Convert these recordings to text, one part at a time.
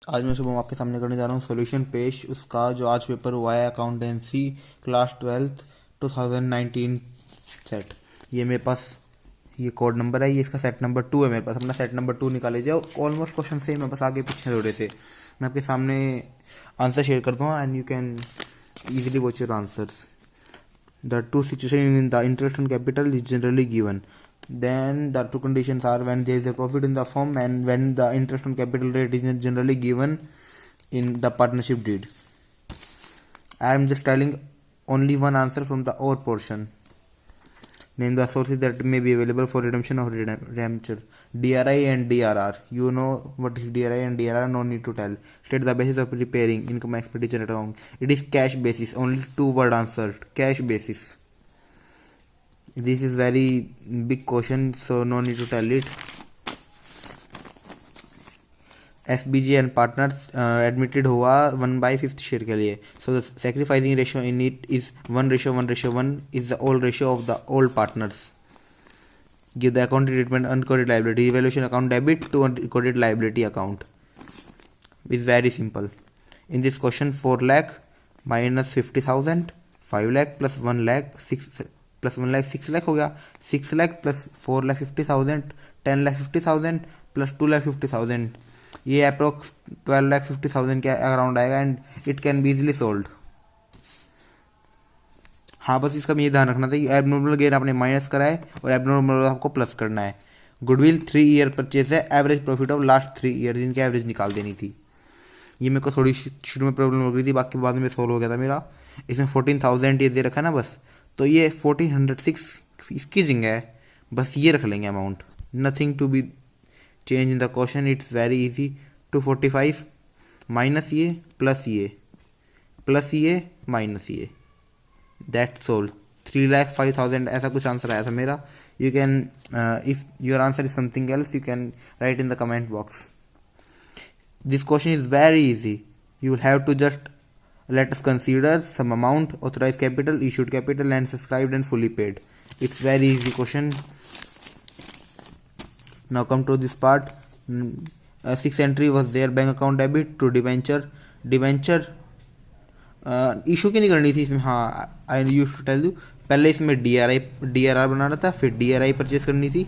आज मैं सुबह आपके सामने करने जा रहा हूँ सॉल्यूशन पेश उसका जो आज पेपर हुआ है अकाउंटेंसी क्लास 12th 2019 सेट। ये मेरे पास ये कोड नंबर है, ये इसका सेट नंबर 2 है। मेरे पास अपना सेट नंबर 2 निकाले जाओ। ऑलमोस्ट क्वेश्चन सेम है, बस आगे पीछे थोड़े से। मैं आपके सामने आंसर शेयर करता हूँ and you can easily watch your answers. The two situation in the interest on capital is generally given. Then the two conditions are when there is a profit in the firm and when the interest on capital rate is generally given in the partnership deed. I am just telling only one answer from the or portion. Name the sources that may be available for redemption or redemption. DRI and DRR. You know what is DRI and DRR, no need to tell. State the basis of preparing income expenditure account. It is cash basis. Only 2 word answer. Cash basis. This is very big question, so no need to tell it. SBG and partners admitted हुआ 1/5 share के लिए. So the sacrificing ratio in it is 1:1:1 is the old ratio of the old partners. Give the account treatment unrecorded liability. Revaluation account debit to unrecorded liability account. Is very simple. In this question 4 lakh minus 50,000, 5 lakh plus 1 lakh 6 plus 1 lakh 6 lakh हो गया. 6 lakh plus 4 lakh 50,000, 10 lakh 50,000 plus 2 lakh 50,000. ये approx 12 lakh 50,000 के around आएगा and it can be easily sold. हाँ, बस इसका ये ध्यान रखना था कि एबनॉर्मल गेन आपने माइनस करा है और एबनॉर्मल आपको प्लस करना है. गुडविल 3 ईयर परचेज है. Average profit of last 3 year जिनकी एवरेज निकाल देनी थी. ये मेरे को थोड़ी शुरू में प्रॉब्लम हो गई थी, बाकी बाद में सोल्व हो गया था मेरा. इसमें 14,000 ये दे रखा है ना, बस तो ये 1406 इसकी जगह है, बस ये रख लेंगे amount. Nothing to be change in the question. It's very easy. 245 minus ये प्लस ये माइनस ये. That's all. 3,05,000 ऐसा कुछ आंसर आया था मेरा. You can if your answer is something else you can write in the comment box. This question is very easy. You will have to just let us consider some amount, authorized capital, issued capital and subscribed and fully paid. It's very easy question. Now come to this part. 6th entry was there, bank account debit to debenture issue की नहीं करनी थी इसमें. हाँ, I used to tell you. पहले इसमें DRR बनाना था, फिर DRI परचेज करनी थी.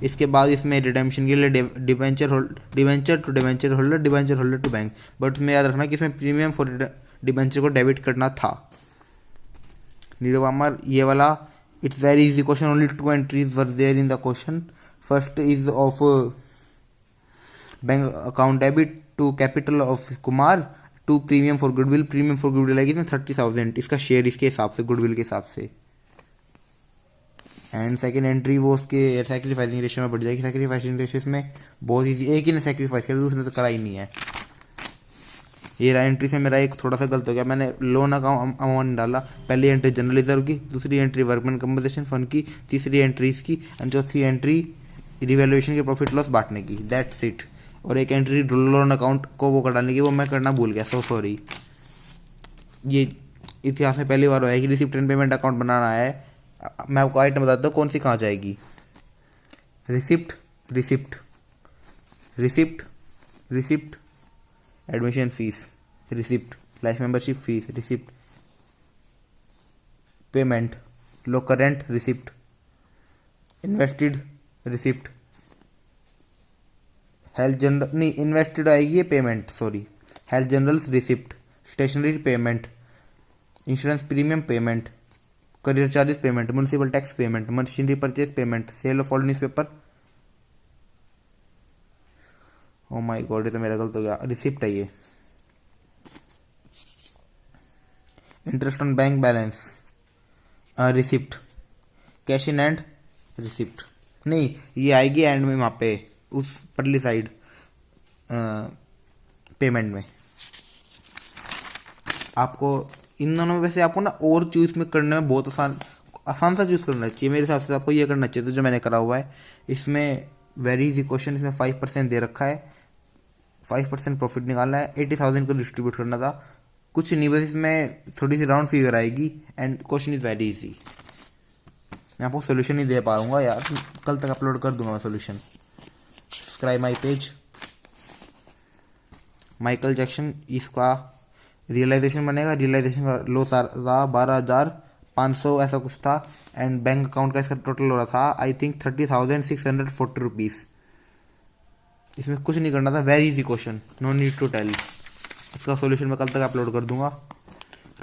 इसके बाद इसमें रिडेम्पशन के लिए debenture to debenture holder to bank. But उसमें याद रखना कि इसमें प्रीमियम फॉर डिबेंचर को डेबिट करना था. नीरवामर ये वाला. It's very easy question. Only 2 entries were there in the question. First is of bank account debit to capital of Kumar to premium for goodwill आएगी इसमें 30,000. इसका शेयर इसके हिसाब से, गुडविल के हिसाब से. एंड सेकेंड एंट्री वो उसके सैक्रिफाइसिंग रेशियो में बढ़ जाएगी. सैक्रिफाइसिंग रेशियो इसमें बहुत ईजी. एक ही ने सैक्रिफाइस किया, दूसरे ने तो करा ही नहीं है. ये एंट्री से मेरा एक थोड़ा सा गलत हो गया. मैंने लोन अमाउंट डाला. पहली एंट्री जनरल रिजर्व की, दूसरी एंट्री वर्कमैन कंपनसेशन फंड की, तीसरी एंट्री इसकी एंड चौथी एंट्री रिवैल्यूएशन के प्रॉफिट लॉस बांटने की. That's it. और एक एंट्री लोन अकाउंट को वो डालने की, वो मैं करना भूल गया. So sorry. ये इतिहास में पहली बार हुआ है कि रिसिप्ट एंड पेमेंट अकाउंट बनाना है. मैं आपको आइटम बताता हूँ कौन सी कहाँ जाएगी. Receipt admission fees, receipt life membership fees, receipt payment low current, receipt invested, receipt health journal नहीं इन्वेस्टेड आएगी ये payment. Sorry, health journals receipt, stationery payment, insurance premium payment, carrier charges payment, municipal tax payment, machinery purchase payment, sale of old newspaper. Oh my god, ये तो मेरा गलत हो गया. Receipt है ये. Interest on bank balance, receipt. Cash in hand, receipt. नहीं, ये आएगी एंड में वहाँ पे उस परली साइड पेमेंट में. आपको इन दोनों में से आपको ना और चूज में करने में बहुत आसान सा चूज करना चाहिए. मेरे हिसाब से आपको ये करना चाहिए. तो जो मैंने करा हुआ है इसमें वेरी इजी क्वेश्चन. इसमें 5% दे रखा है. 5% प्रॉफिट निकालना है. 80,000 को डिस्ट्रीब्यूट करना था. कुछ नहीं, बस इसमें थोड़ी सी राउंड फिगर आएगी and question is very easy. मैं आपको सोल्यूशन नहीं दे पाऊंगा यार, कल तक अपलोड कर दूंगा मैं solution. Subscribe my page. Michael Jackson, इसका रियलाइजेशन बनेगा, रियलाइजेशन का लॉस आ रहा 12,500 ऐसा कुछ था। एंड बैंक अकाउंट का इसका टोटल हो रहा था आई थिंक 30,640 रुपीज़। इसमें कुछ नहीं करना था, very easy question, no need to tell. इसका सॉल्यूशन मैं कल तक अपलोड कर दूंगा।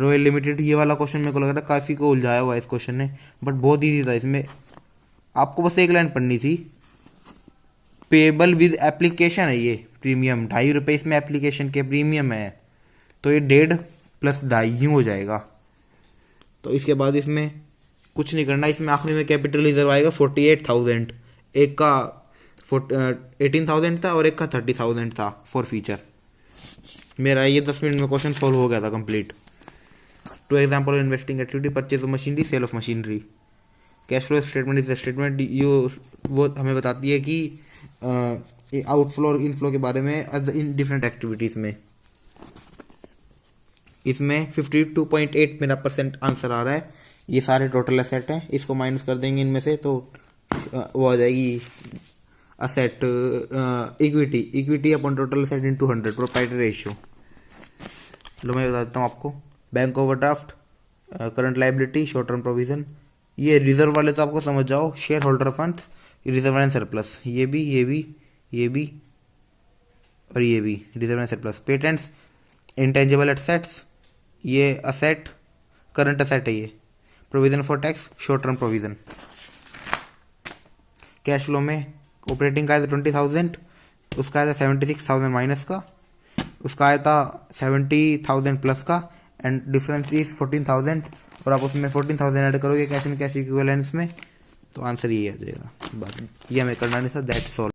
रॉयल लिमिटेड, ये वाला क्वेश्चन मेरे को लग रहा है काफ़ी को उलझाया हुआ है इस क्वेश्चन ने, बट बहुत ईजी था। इसमें आपको बस एक लाइन पढ़नी थी, पेबल विद एप्लीकेशन है ये प्रीमियम, ₹2.5 इसमें एप्लीकेशन के प्रीमियम है, तो ये 1.5 + 2.5 यूँ हो जाएगा। तो इसके बाद इसमें कुछ नहीं करना, इसमें आखिरी में कैपिटल रिजर्व आएगा 48,000, एक का 18,000 था और एक का 30,000 था फॉर फ्यूचर। मेरा ये 10 मिनट में क्वेश्चन सॉल्व हो गया था complete. Two example investing activity, purchase of machinery, sale of machinery. Cash flow statement is statement, वो हमें बताती है कि आउटफ्लो और इनफ्लो के बारे में इन डिफरेंट एक्टिविटीज़ में। इसमें 52.8 मेरा % आंसर आ रहा है। ये सारे टोटल असेट हैं, इसको माइनस कर देंगे इनमें से तो वो आ जाएगी asset equity upon total asset in 200 proprietary ratio. लो मैं बता देता हूँ आपको, bank overdraft, current liability, short term provision. ये रिजर्व वाले तो आपको समझ जाओ, share holder funds, reserve and surplus, ये भी और ये भी reserve and surplus. Patents, intangible assets, ये असेट करंट असेट है ये। Provision for tax, short term provision. Cash flow में ऑपरेटिंग का आया था 20,000, उसका आया था 76,000 माइनस का, उसका आया था 70,000 प्लस का, एंड डिफरेंस इज 14,000। और आप उसमें 14,000 ऐड करोगे कैश एंड कैश इक्विवेलेंट्स में, तो आंसर ये आ जाएगा। बात ये हमें करना नहीं था, दैट्स ऑल।